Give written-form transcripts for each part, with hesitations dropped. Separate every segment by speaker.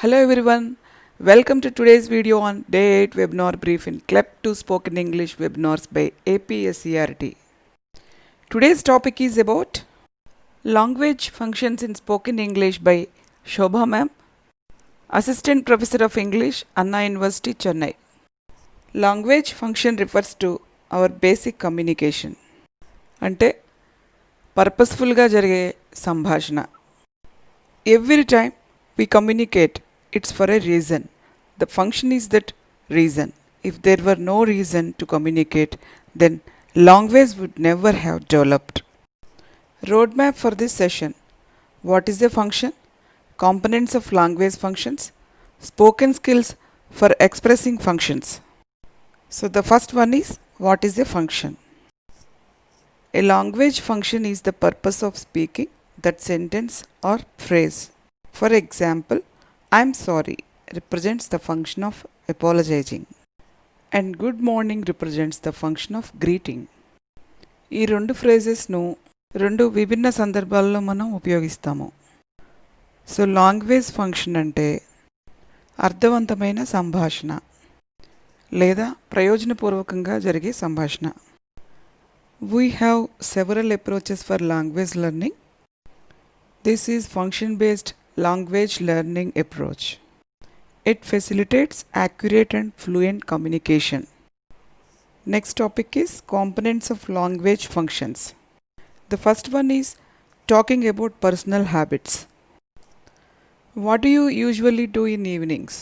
Speaker 1: Hello everyone, welcome to today's video on Day 8 webinar brief in CLEP 2 Spoken English webinars by APSCRT. Today's topic is about language functions in spoken English by Shobha ma'am, Assistant Professor of English, Anna University, Chennai. Language function refers to our basic communication. అంటే పర్పస్ఫుల్గా జరిగే సంభాషణ. Every time we communicate, it's for a reason. The function is that reason. If there were no reason to communicate, then language would never have developed. Roadmap for this session. What is a function? Components of language functions. Spoken skills for expressing functions. So the first one is, what is a function? A language function is the purpose of speaking that sentence or phrase. For example, I'm sorry represents the function of apologizing, and good morning represents the function of greeting. ఈ రెండు ఫ్రేజెస్ను రెండు విభిన్న సందర్భాల్లో మనం ఉపయోగిస్తాము. So language function అంటే అర్థవంతమైన సంభాషణ లేదా ప్రయోజనపూర్వకంగా జరిగే సంభాషణ. We have several approaches for language learning. This is function-based language learning approach. It facilitates accurate and fluent communication. Next topic is components of language functions. The first one is talking about personal habits. What do you usually do in evenings?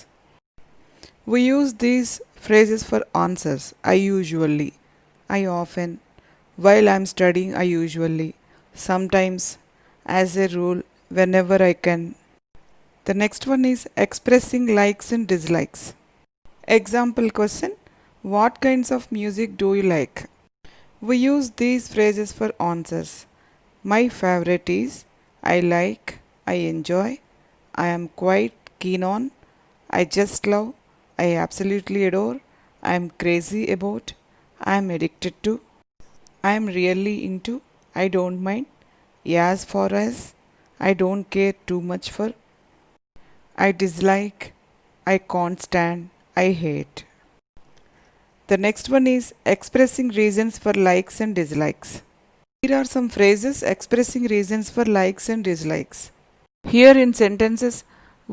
Speaker 1: We use these phrases for answers. I usually, I often, while I'm studying, I usually, sometimes, as a rule, whenever I can. The next one is expressing likes and dislikes. Example question: what kinds of music do you like? We use these phrases for answers. My favorite is, I like, I enjoy, I am quite keen on, I just love, I absolutely adore, I am crazy about, I am addicted to, I am really into, I don't mind, as far as, I don't care too much for, I dislike, I can't stand, I hate. The next one is expressing reasons for likes and dislikes. Here are some phrases expressing reasons for likes and dislikes. Here in sentences,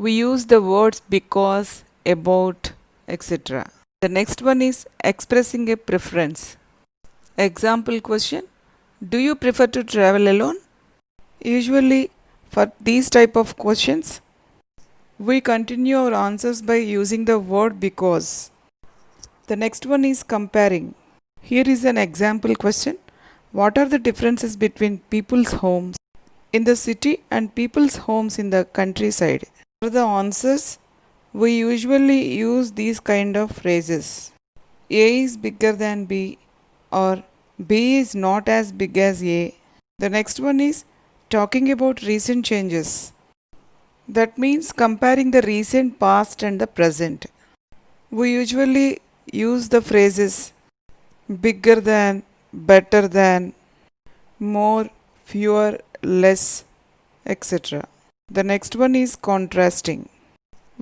Speaker 1: we use the words because, about, etc. The next one is expressing a preference. Example question: do you prefer to travel alone? Usually, for these type of questions, we continue our answers by using the word because. The next one is comparing. Here is an example question: what are the differences between people's homes in the city and people's homes in the countryside? For the answers, we usually use these kind of phrases. A is bigger than B, or B is not as big as A. The next one is talking about recent changes. That means comparing the recent past and the present. We usually use the phrases bigger than, better than, more, fewer, less, etc. The next one is contrasting.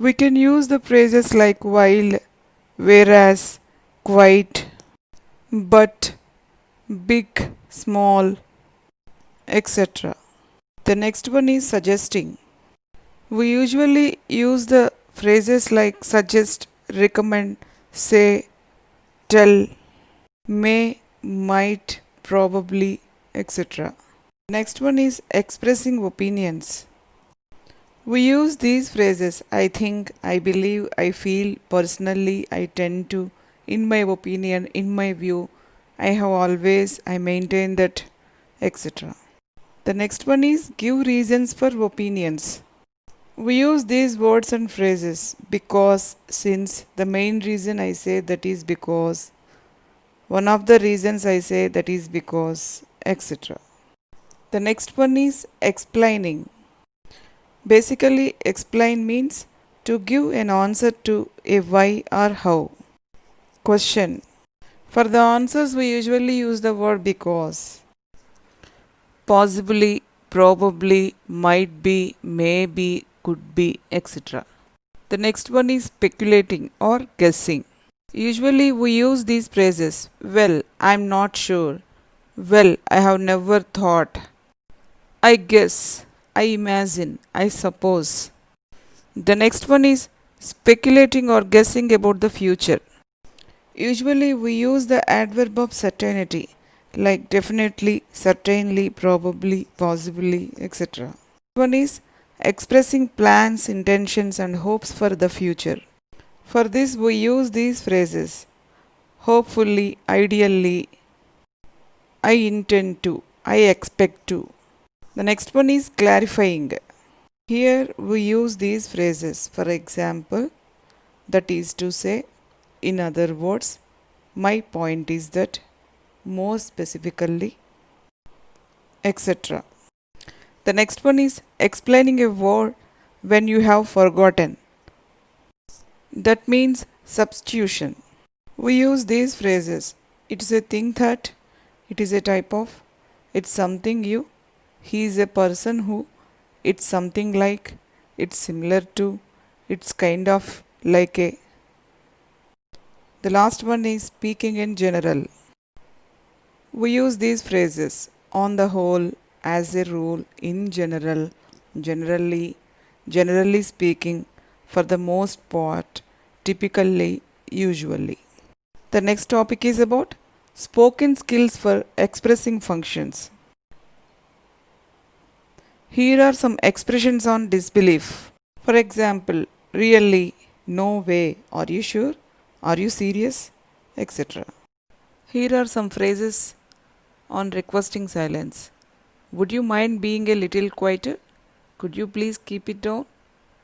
Speaker 1: We can use the phrases like while, whereas, quite, but, big, small, etc. The next one is suggesting. We usually use the phrases like suggest, recommend, say, tell, may, might, probably, etc. Next one is expressing opinions. We use these phrases I think, I believe, I feel, personally, I tend to, in my opinion, in my view, I have always, I maintain that, etc. The next one is give reasons for opinions. We use these words and phrases because, since, the main reason I say that is because, one of the reasons I say that is because, etc. The next one is explaining. Basically, explain means to give an answer to a why or how. Question: for the answers, we usually use the word because. Possibly, probably, might be, maybe, could be, etc. The next one is speculating or guessing. Usually we use these phrases: well, I'm not sure. Well, I have never thought. I guess. I imagine. I suppose. The next one is speculating or guessing about the future. Usually we use the adverb of certainty like definitely, certainly, probably, possibly, etc. One is expressing plans, intentions, and hopes for the future. For this, we use these phrases: hopefully, ideally, I intend to, I expect to. The next one is clarifying. Here we use these phrases. For example, that is to say, in other words, my point is that, more specifically, etc. The next one is explaining a word when you have forgotten. That means substitution. We use these phrases: it is a thing that, it is a type of, it's something you, he is a person who, it's something like, it's similar to, it's kind of like a. The last one is speaking in general. We use these phrases: on the whole, as a rule, in general, generally, generally speaking, for the most part, typically, usually. The next topic is about spoken skills for expressing functions. Here are some expressions on disbelief. For example, really, no way, are you sure, are you serious, etc. Here are some phrases on requesting silence. Would you mind being a little quieter? Could you please keep it down?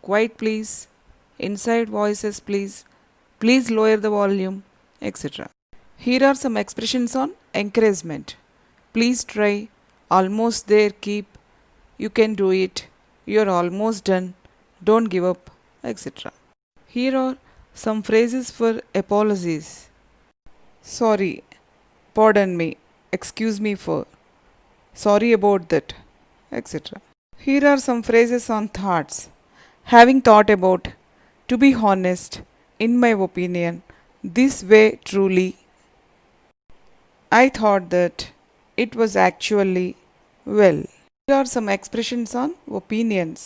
Speaker 1: Quiet, please. Inside voices, please. Please lower the volume, etc. Here are some expressions on encouragement. Please try. Almost there, keep. You can do it. You're almost done. Don't give up, etc. Here are some phrases for apologies. Sorry. Pardon me. Excuse me for. Sorry about that, etc. Here are some phrases on thoughts. Having thought about. To be honest, in my opinion, this way truly. I thought that. It was actually. Well. Here are some expressions on opinions.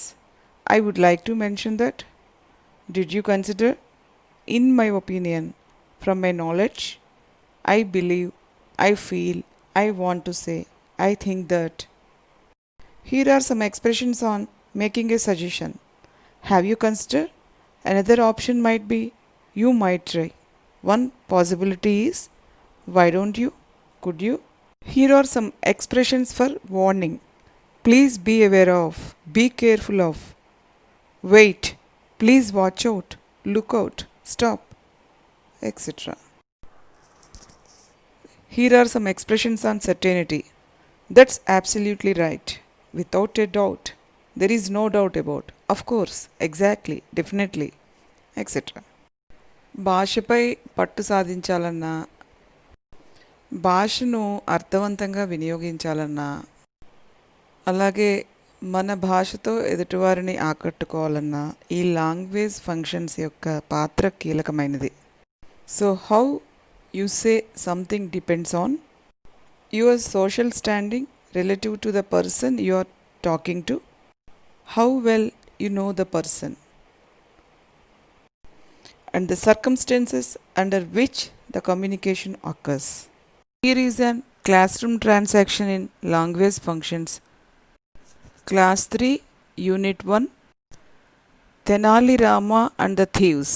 Speaker 1: I would like to mention that. Did you consider? In my opinion, from my knowledge, I believe, I feel, I want to say, I think that. Here are some expressions on making a suggestion. Have you considered? Another option might be, you might try. One possibility is, why don't you? Could you? Here are some expressions for warning. Please be aware of, be careful of, wait, please watch out, look out, stop, etc. Here are some expressions on certainty. That's absolutely right. Without a doubt. There is no doubt about. Of course, exactly, definitely, etc. భాషపై పట్టు సాధించాలన్నా, భాషను అర్థవంతంగా వినియోగించాలన్నా, అలాగే మన భాషతో ఎదుటివారిని ఆకట్టుకోవాలన్నా ఈ language functions యొక్క పాత్ర కీలకమైనది. So how you say something depends on your social standing relative to the person you are talking to, how well you know the person, and the circumstances under which the communication occurs. Here is an classroom transaction in language functions. Class 3, Unit 1, Tenali Rama and the Thieves,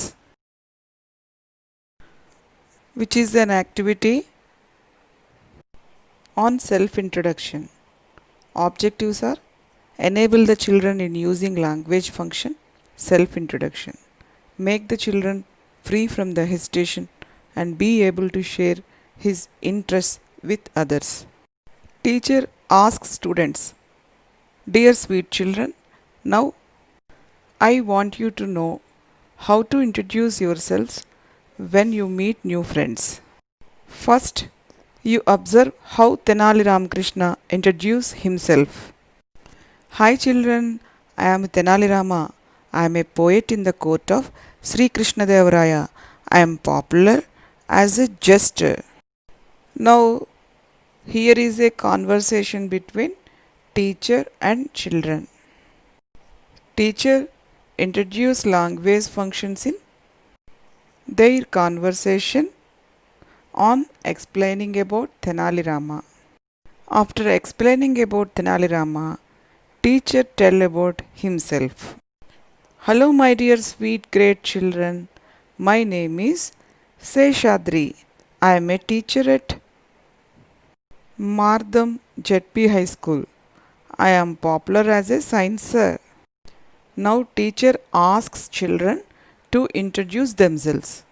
Speaker 1: which is an activity on self-introduction. Objectives are enable the children in using language function, self-introduction, make the children free from the hesitation and be able to share his interests with others. Teacher asks students, dear sweet children, now I want you to know how to introduce yourselves when you meet new friends. First, you observe how Tenali Ramakrishna introduced himself. Hi children, I am Tenali Rama. I am a poet in the court of Sri Krishna Devaraya. I am popular as a jester. Now, here is a conversation between teacher and children. Teacher introduced language functions in their conversation on explaining about Tenali Rama. After explaining about Tenali Rama, teacher tell about himself. Hello, my dear sweet great children. My name is Seshadri. I am a teacher at Mardam ZP High School. I am popular as a science sir. Now teacher asks children to introduce themselves.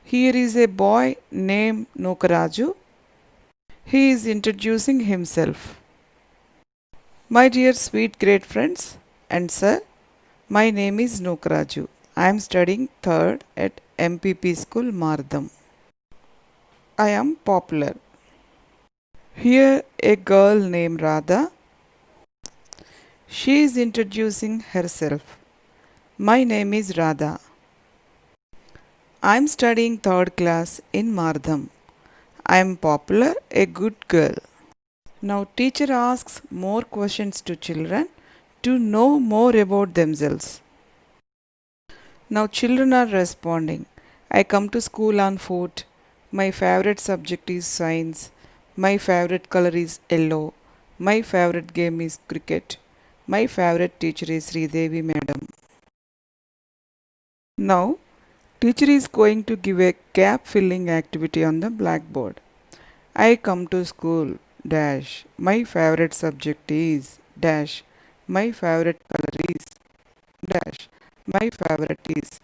Speaker 1: Here is a boy named Nokaraju. He is introducing himself. My dear sweet great friends and sir, my name is Nokaraju. I am studying third at MPP School Mardam. I am popular. Here a girl named Radha. She is introducing herself. My name is Radha. I am studying third class in Mardam. I am popular, a good girl. Now teacher asks more questions to children to know more about themselves. Now children are responding. I come to school on foot. My favorite subject is science. My favorite color is yellow. My favorite game is cricket. My favorite teacher is Sridevi Madam. Now teacher is going to give a gap filling activity on the blackboard. I come to school dash. My favorite subject is dash. My favorite color is dash. My favorite is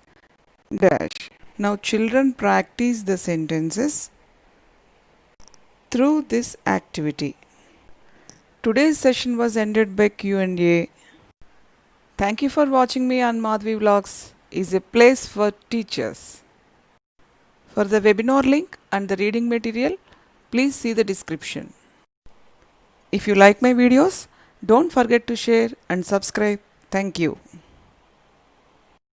Speaker 1: dash. Now children practice the sentences through this activity. Today's session was ended by Q&A. Thank you for watching me on Madhvi Vlogs is a place for teachers. For the webinar link and the reading material, please see the description. If you like my videos, don't forget to share and subscribe. Thank you.